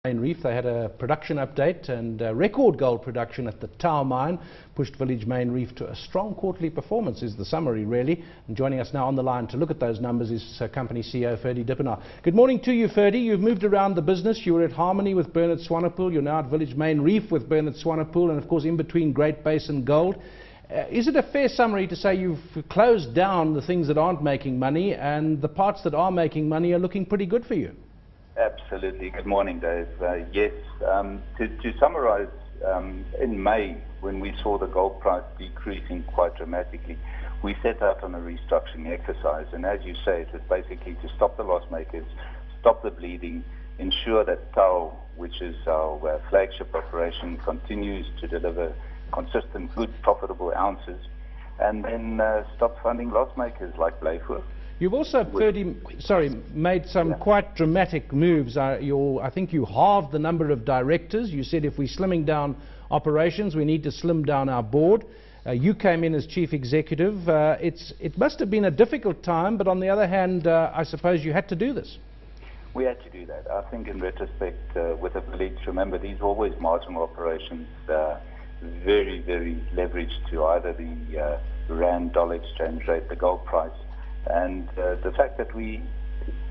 Main Reef. They had a production update and record gold production at the Tau mine pushed Village Main Reef to a strong quarterly performance is the summary really. And joining us now on the line to look at those numbers is company CEO Ferdi Dippenaar. Good morning to you, Ferdi. You've moved around the business. You were at Harmony with Bernard Swanepoel. You're now at Village Main Reef with Bernard Swanepoel, and of course in between Great Basin Gold. Is it a fair summary to say you've closed down the things that aren't making money and the parts that are making money are looking pretty good for you? Absolutely. Good morning, Dave. Yes, to summarize, in May, when we saw the gold price decreasing quite dramatically, we set out on a restructuring exercise. And as you say, it was basically to stop the loss makers, stop the bleeding, ensure that Tau, which is our flagship operation, continues to deliver consistent, good, profitable ounces, and then stop funding loss makers like Blyford. You've also, made some quite dramatic moves. I think you halved the number of directors. You said if we're slimming down operations, we need to slim down our board. You came in as chief executive. It must have been a difficult time, but on the other hand, I suppose you had to do this. We had to do that. I think in retrospect, with the village, remember, these are always marginal operations, very, very leveraged to either the rand-dollar exchange rate, the gold price. And the fact that we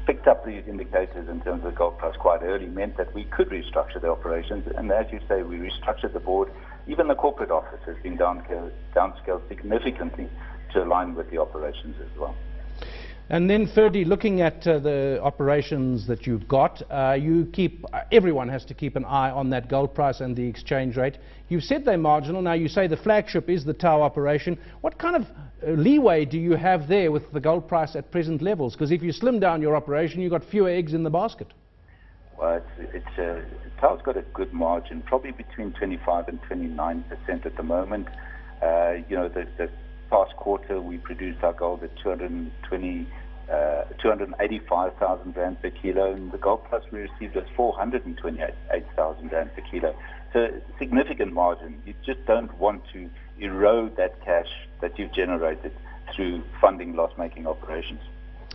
picked up these indicators in terms of gold price quite early meant that we could restructure the operations. And as you say, we restructured the board. Even the corporate office has been downscaled significantly to align with the operations as well. And then, Ferdi, looking at the operations that you've got, everyone has to keep an eye on that gold price and the exchange rate. You've said they're marginal. Now you say the flagship is the Tau operation. What kind of leeway do you have there with the gold price at present levels? Because if you slim down your operation, you've got fewer eggs in the basket. Well, Tau's got a good margin, probably between 25 and 29% at the moment. The past quarter we produced our gold at 285,000 rand per kilo, and the gold price we received was 428,000 rand per kilo. So significant margin. You just don't want to erode that cash that you've generated through funding loss-making operations.